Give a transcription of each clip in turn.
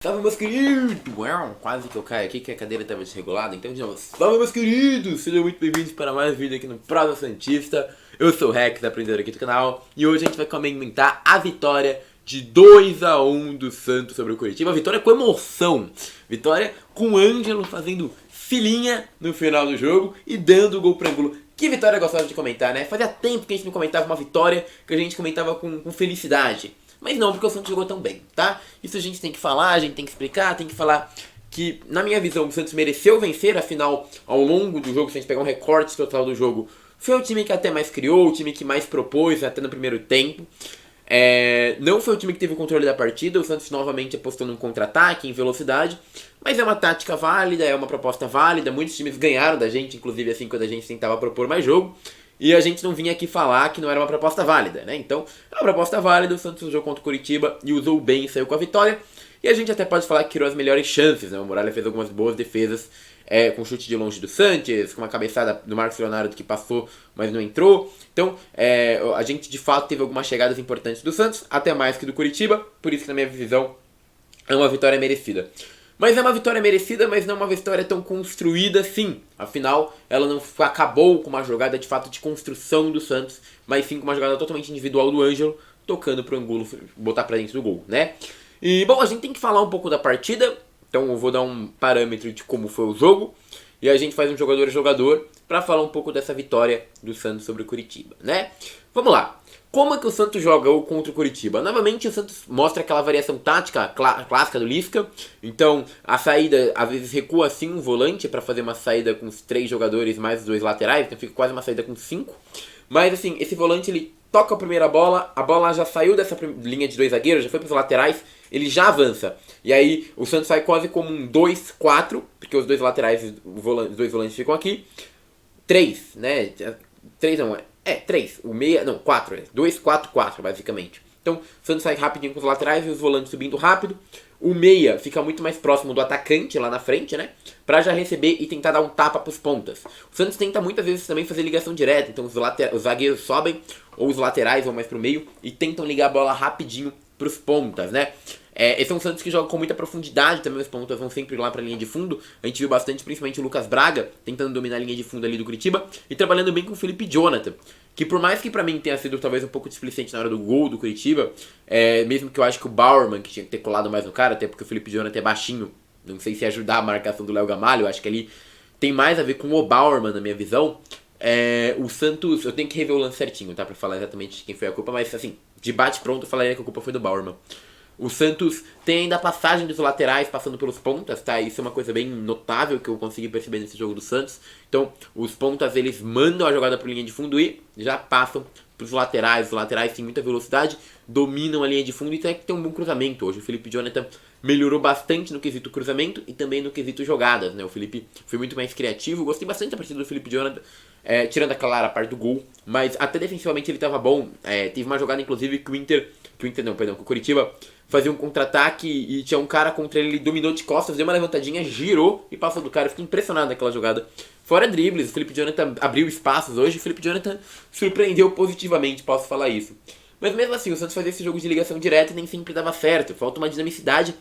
Salve, meus queridos! Uau, quase que eu caio aqui que a cadeira estava desregulada. Então, de novo, salve, meus queridos! Sejam muito bem-vindos para mais um vídeo aqui no Prosa Santista. Eu sou o Rex, aprendedor aqui do canal. E hoje a gente vai comentar a vitória de 2-1 do Santos sobre o Coritiba. Vitória com emoção. Vitória com o Ângelo fazendo filinha no final do jogo e dando o gol para Angulo. Que vitória gostosa de comentar, né? Fazia tempo que a gente não comentava uma vitória que a gente comentava com felicidade. Mas não, porque o Santos jogou tão bem, tá? Isso a gente tem que falar, a gente tem que explicar, tem que falar que, na minha visão, o Santos mereceu vencer, afinal, ao longo do jogo, se a gente pegar um recorte total do jogo, foi o time que até mais criou, o time que mais propôs, até no primeiro tempo. Não foi o time que teve o controle da partida, o Santos novamente apostou num contra-ataque, em velocidade, mas é uma tática válida, é uma proposta válida, muitos times ganharam da gente, inclusive assim, quando a gente tentava propor mais jogo. E a gente não vinha aqui falar que não era uma proposta válida, né? Então, é uma proposta válida, o Santos jogou contra o Curitiba e usou bem e saiu com a vitória. E a gente até pode falar que criou as melhores chances, né? O Muralha fez algumas boas defesas, com chute de longe do Sanches, com uma cabeçada do Marcos Leonardo que passou, mas não entrou. Então, a gente de fato teve algumas chegadas importantes do Santos, até mais que do Curitiba, por isso que na minha visão é uma vitória merecida. Mas é uma vitória merecida, mas não uma vitória tão construída assim. Afinal, ela não acabou com uma jogada de fato de construção do Santos, mas sim com uma jogada totalmente individual do Ângelo, tocando pro Angulo botar pra dentro do gol, né? E, bom, a gente tem que falar um pouco da partida, então eu vou dar um parâmetro de como foi o jogo, e a gente faz um jogador a jogador pra falar um pouco dessa vitória do Santos sobre o Curitiba, né? Vamos lá. Como é que o Santos joga contra o Curitiba? Novamente o Santos mostra aquela variação tática clássica do Lisca. Então a saída às vezes recua assim um volante para fazer uma saída com os 3 jogadores mais os 2 laterais. Então fica quase uma saída com 5. Mas assim, esse volante ele toca a primeira bola, a bola já saiu dessa linha de 2 zagueiros, já foi para os laterais, ele já avança. E aí o Santos sai quase como um 2-4, porque os 2 laterais, os 2 volantes ficam aqui. 3, né? 3 não, 3, o meia, não, 4, 2-4-4 basicamente. Então, o Santos sai rapidinho com os laterais e os volantes subindo rápido. O meia fica muito mais próximo do atacante lá na frente, né? Pra já receber e tentar dar um tapa pros pontas. O Santos tenta muitas vezes também fazer ligação direta, então os zagueiros sobem, ou os laterais vão mais pro meio e tentam ligar a bola rapidinho pros pontas, né? Esse é um Santos que joga com muita profundidade também, os pontas vão sempre lá pra linha de fundo. A gente viu bastante, principalmente o Lucas Braga, tentando dominar a linha de fundo ali do Curitiba e trabalhando bem com o Felipe Jonathan, que por mais que pra mim tenha sido talvez um pouco displicente na hora do gol do Curitiba, mesmo que eu acho que o Bauerman, que tinha que ter colado mais no cara, até porque o Felipe Jonathan é baixinho, não sei se ajudar a marcação do Léo Gamalho, eu acho que ali tem mais a ver com o Bauerman na minha visão. O Santos, eu tenho que rever o lance certinho, tá, pra falar exatamente quem foi a culpa, mas assim, de bate pronto eu falaria que a culpa foi do Bauerman. O Santos tem ainda a passagem dos laterais passando pelos pontas, tá? Isso é uma coisa bem notável que eu consegui perceber nesse jogo do Santos. Então, os pontas, eles mandam a jogada para linha de fundo e já passam pros laterais. Os laterais têm muita velocidade, dominam a linha de fundo e tem que ter um bom cruzamento. Hoje o Felipe Jonathan melhorou bastante no quesito cruzamento e também no quesito jogadas, né? O Felipe foi muito mais criativo. Gostei bastante da partida do Felipe Jonathan, tirando aquela a parte do gol, mas até defensivamente ele estava bom. Teve uma jogada, inclusive, que o Curitiba fazia um contra-ataque e tinha um cara contra ele, ele dominou de costas, deu uma levantadinha, girou e passou do cara. Eu fiquei impressionado naquela jogada. Fora dribles, o Felipe Jonathan abriu espaços hoje, o Felipe Jonathan surpreendeu positivamente, posso falar isso. Mas mesmo assim, o Santos fazia esse jogo de ligação direta e nem sempre dava certo. Falta uma dinamicidade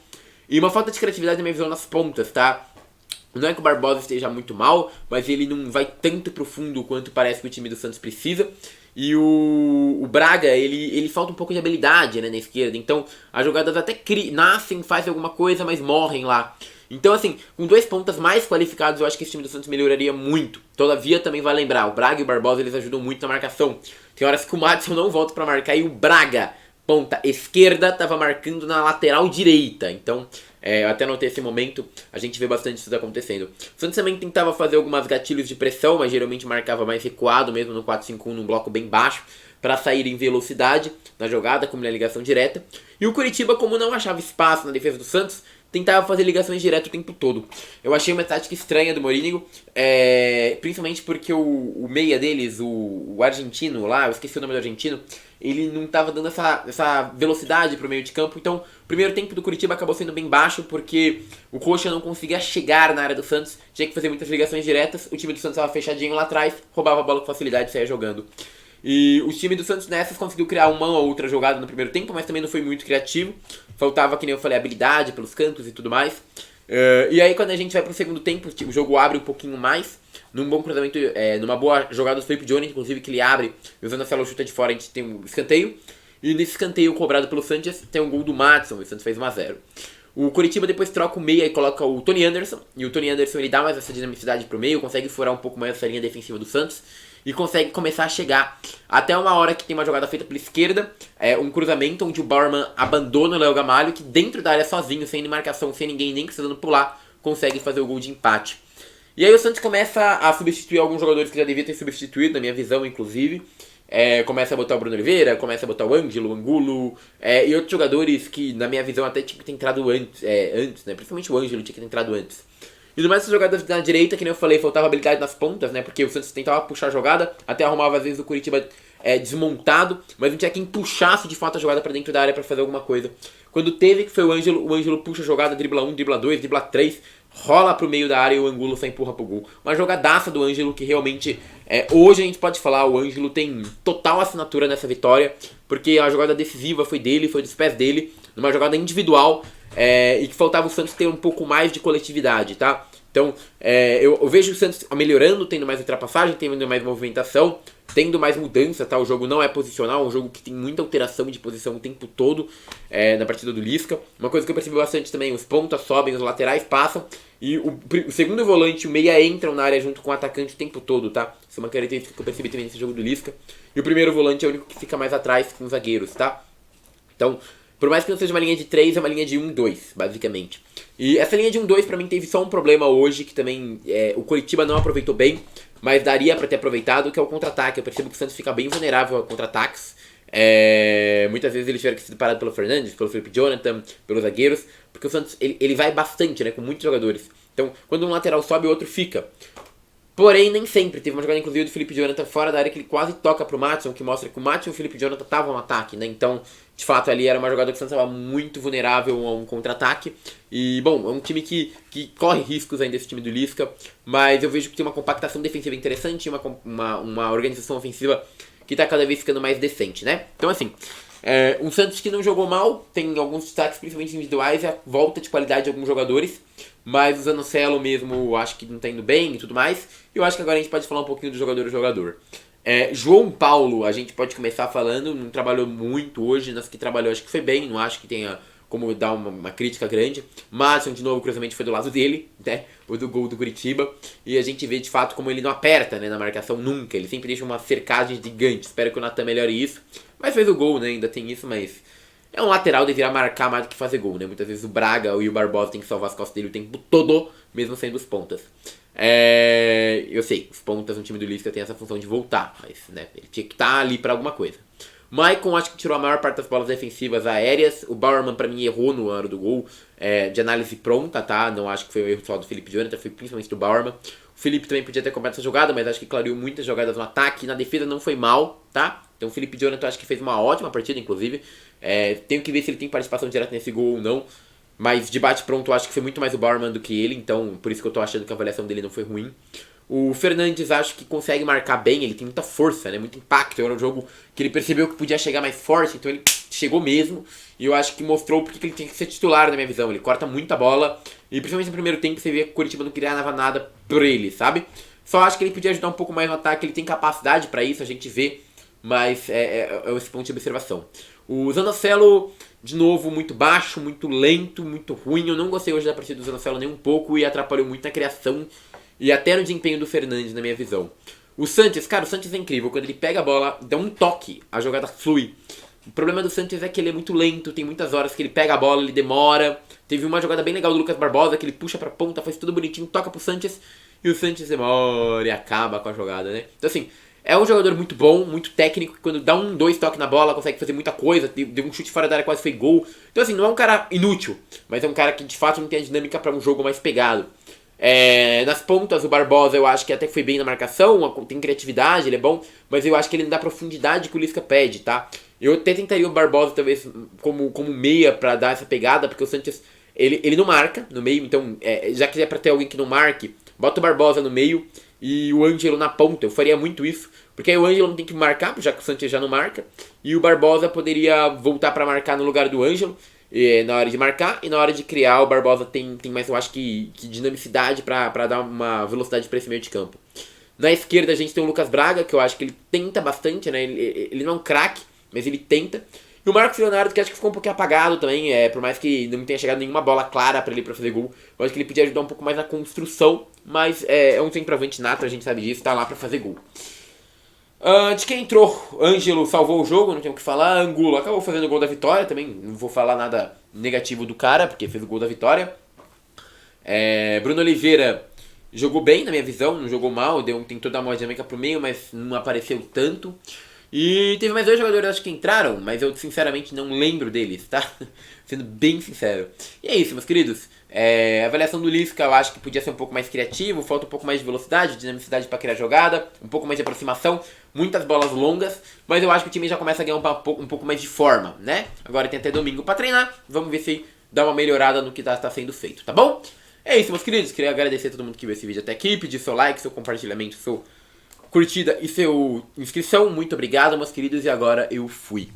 e uma falta de criatividade na minha visão nas pontas, tá? Não é que o Barbosa esteja muito mal, mas ele não vai tanto pro fundo quanto parece que o time do Santos precisa. E o Braga, ele falta um pouco de habilidade, né, na esquerda. Então, as jogadas até nascem, fazem alguma coisa, mas morrem lá. Então, assim, com 2 pontas mais qualificados, eu acho que esse time do Santos melhoraria muito. Todavia, também vai lembrar, o Braga e o Barbosa, eles ajudam muito na marcação. Tem horas que o Madison não volta pra marcar e o Braga, ponta esquerda, tava marcando na lateral direita. Então, eu até notei esse momento, a gente vê bastante isso acontecendo. O Santos também tentava fazer algumas gatilhos de pressão, mas geralmente marcava mais recuado, mesmo no 4-5-1, num bloco bem baixo, para sair em velocidade na jogada, como na ligação direta. E o Curitiba, como não achava espaço na defesa do Santos, tentava fazer ligações direto o tempo todo. Eu achei uma tática estranha do Morínigo, principalmente porque o meia deles, o argentino lá, eu esqueci o nome do argentino, ele não estava dando essa velocidade pro meio de campo. Então, o primeiro tempo do Curitiba acabou sendo bem baixo, porque o Coxa não conseguia chegar na área do Santos, tinha que fazer muitas ligações diretas, o time do Santos estava fechadinho lá atrás, roubava a bola com facilidade e saía jogando. E o time do Santos nessas conseguiu criar uma ou outra jogada no primeiro tempo, mas também não foi muito criativo. Faltava, que nem eu falei, habilidade pelos cantos e tudo mais. E aí quando a gente vai pro segundo tempo, o jogo abre um pouquinho mais. Num bom cruzamento, numa boa jogada do Felipe Jonathan, inclusive, que ele abre, e o Zanocelo chuta de fora, a gente tem um escanteio. E nesse escanteio cobrado pelo Santos, tem um gol do Madison, e o Santos fez 1-0. O Coritiba depois troca o meia e coloca o Tony Anderson. E o Tony Anderson ele dá mais essa dinamicidade pro meio, consegue furar um pouco mais essa linha defensiva do Santos. E consegue começar a chegar até uma hora que tem uma jogada feita pela esquerda. Um cruzamento onde o Bauerman abandona o Léo Gamalho, que dentro da área sozinho, sem marcação, sem ninguém nem precisando pular, consegue fazer o gol de empate. E aí o Santos começa a substituir alguns jogadores que já devia ter substituído, na minha visão, inclusive. Começa a botar o Bruno Oliveira, começa a botar o Ângelo, o Angulo, e outros jogadores que, na minha visão, até tinham que ter entrado antes, né? Principalmente o Ângelo tinha que ter entrado antes. E no mais, essas jogadas na direita, que nem eu falei, faltava habilidade nas pontas, né? Porque o Santos tentava puxar a jogada, até arrumava às vezes o Coritiba desmontado, mas não tinha quem puxasse de fato a jogada pra dentro da área pra fazer alguma coisa. Quando teve, que foi o Ângelo puxa a jogada, dribla 1, dribla 2, dribla 3, rola pro meio da área e o Angulo só empurra pro gol. Uma jogadaça do Ângelo que realmente, hoje a gente pode falar, o Ângelo tem total assinatura nessa vitória, porque a jogada decisiva foi dele, foi dos pés dele, numa jogada individual, e que faltava o Santos ter um pouco mais de coletividade, tá? Então, eu vejo o Santos melhorando, tendo mais ultrapassagem, tendo mais movimentação, tendo mais mudança, tá? O jogo não é posicional, é um jogo que tem muita alteração de posição o tempo todo na partida do Lisca. Uma coisa que eu percebi bastante também, os pontas sobem, os laterais passam, e o segundo volante e o meia entram na área junto com o atacante o tempo todo, tá? Isso é uma característica que eu percebi também nesse jogo do Lisca. E o primeiro volante é o único que fica mais atrás com os zagueiros, tá? Então, por mais que não seja uma linha de 3, é uma linha de 1-2, basicamente. E essa linha de 1-2 pra mim teve só um problema hoje, que também o Coritiba não aproveitou bem, mas daria pra ter aproveitado, que é o contra-ataque. Eu percebo que o Santos fica bem vulnerável a contra-ataques. Muitas vezes eles tiveram que ser parados pelo Fernandes, pelo Felipe Jonathan, pelos zagueiros, porque o Santos ele vai bastante, né, com muitos jogadores. Então, quando um lateral sobe, o outro fica. Porém, nem sempre. Teve uma jogada, inclusive, do Felipe Jonathan fora da área que ele quase toca pro Madison, que mostra que o Madison e o Felipe Jonathan estavam no ataque, né? Então, de fato, ali era uma jogada que o Santos estava muito vulnerável a um contra-ataque. E, bom, é um time que corre riscos ainda, esse time do Lisca, mas eu vejo que tem uma compactação defensiva interessante, uma organização ofensiva que tá cada vez ficando mais decente, né? Então, assim, um Santos que não jogou mal, tem alguns destaques, principalmente individuais, a volta de qualidade de alguns jogadores, mas o Zanocelo mesmo, acho que não tá indo bem e tudo mais. E eu acho que agora a gente pode falar um pouquinho do jogador. João Paulo, a gente pode começar falando, não trabalhou muito hoje, nas que trabalhou acho que foi bem, não acho que tenha como dar uma crítica grande. Madison, de novo, o cruzamento foi do lado dele, né? O do gol do Curitiba. E a gente vê de fato como ele não aperta, né, na marcação nunca. Ele sempre deixa uma cercagem gigante. Espero que o Natan melhore isso. Mas fez o gol, né? Ainda tem isso, mas é um lateral, deveria marcar mais do que fazer gol, né? Muitas vezes o Braga e o Barbosa tem que salvar as costas dele o tempo todo, mesmo sendo os pontas. Eu sei, os pontas no time do Lisca tem essa função de voltar, mas né, ele tinha que estar ali pra alguma coisa. Maicon acho que tirou a maior parte das bolas defensivas aéreas. O Bauerman pra mim errou no hora do gol, de análise pronta, tá? Não acho que foi um erro só do Felipe Jonathan, foi principalmente do Bauerman. O Felipe também podia ter completado essa jogada, mas acho que clareou muitas jogadas no ataque. Na defesa não foi mal, tá? Então o Felipe Jonathan acho que fez uma ótima partida, inclusive. Tenho que ver se ele tem participação direta nesse gol ou não. Mas de bate-pronto eu acho que foi muito mais o Bauerman do que ele, então por isso que eu tô achando que a avaliação dele não foi ruim. O Fernandes acho que consegue marcar bem, ele tem muita força, né, muito impacto. Era um jogo que ele percebeu que podia chegar mais forte, então ele chegou mesmo. E eu acho que mostrou porque ele tem que ser titular na minha visão. Ele corta muita bola e principalmente no primeiro tempo você vê que o Coritiba não criava nada por ele, sabe? Só acho que ele podia ajudar um pouco mais no ataque, ele tem capacidade pra isso, a gente vê. Mas é esse ponto de observação. O Zanocelo, de novo, muito baixo, muito lento, muito ruim. Eu não gostei hoje da partida do Zanocelo nem um pouco e atrapalhou muito na criação e até no desempenho do Fernandes, na minha visão. O Santos, cara, o Santos é incrível. Quando ele pega a bola, dá um toque, a jogada flui. O problema do Santos é que ele é muito lento, tem muitas horas que ele pega a bola, ele demora. Teve uma jogada bem legal do Lucas Barbosa, que ele puxa pra ponta, faz tudo bonitinho, toca pro Santos e o Santos demora e acaba com a jogada, né? Então assim, é um jogador muito bom, muito técnico, que quando dá um, dois toques na bola, consegue fazer muita coisa, deu um chute fora da área, quase foi gol. Então assim, não é um cara inútil, mas é um cara que de fato não tem a dinâmica pra um jogo mais pegado. Nas pontas, o Barbosa eu acho que até foi bem na marcação, tem criatividade, ele é bom, mas eu acho que ele não dá a profundidade que o Lisca pede, tá? Eu até tentaria o Barbosa talvez como meia pra dar essa pegada, porque o Santos, ele não marca no meio, então já que é pra ter alguém que não marque, bota o Barbosa no meio e o Ângelo na ponta, eu faria muito isso, Porque aí o Ângelo não tem que marcar, já que o Sanchez já não marca. E o Barbosa poderia voltar para marcar no lugar do Ângelo na hora de marcar. E na hora de criar, o Barbosa tem mais, eu acho que dinamicidade para dar uma velocidade para esse meio de campo. Na esquerda a gente tem o Lucas Braga, que eu acho que ele tenta bastante, né? Ele não é um craque, mas ele tenta. E o Marcos Leonardo, que acho que ficou um pouquinho apagado também, por mais que não tenha chegado nenhuma bola clara pra ele pra fazer gol. Eu acho que ele podia ajudar um pouco mais na construção, mas é um centroavante nato, a gente sabe disso, tá lá pra fazer gol. De quem entrou, Ângelo salvou o jogo, não tem o que falar. Angulo acabou fazendo o gol da vitória também, não vou falar nada negativo do cara, porque fez o gol da vitória. Bruno Oliveira jogou bem, na minha visão, não jogou mal, tentou dar uma dinâmica pro meio, mas não apareceu tanto. E teve mais 2 jogadores, acho que entraram, mas eu sinceramente não lembro deles, tá? Sendo bem sincero. E é isso, meus queridos. A avaliação do Lisca eu acho que podia ser um pouco mais criativo, falta um pouco mais de velocidade, dinamicidade para criar jogada, um pouco mais de aproximação, muitas bolas longas, mas eu acho que o time já começa a ganhar um pouco mais de forma, né? Agora tem até domingo para treinar, vamos ver se dá uma melhorada no que tá sendo feito, tá bom? É isso, meus queridos, queria agradecer a todo mundo que viu esse vídeo até aqui, pedir seu like, seu compartilhamento, seu curtida e seu inscrição. Muito obrigado, meus queridos, e agora eu fui.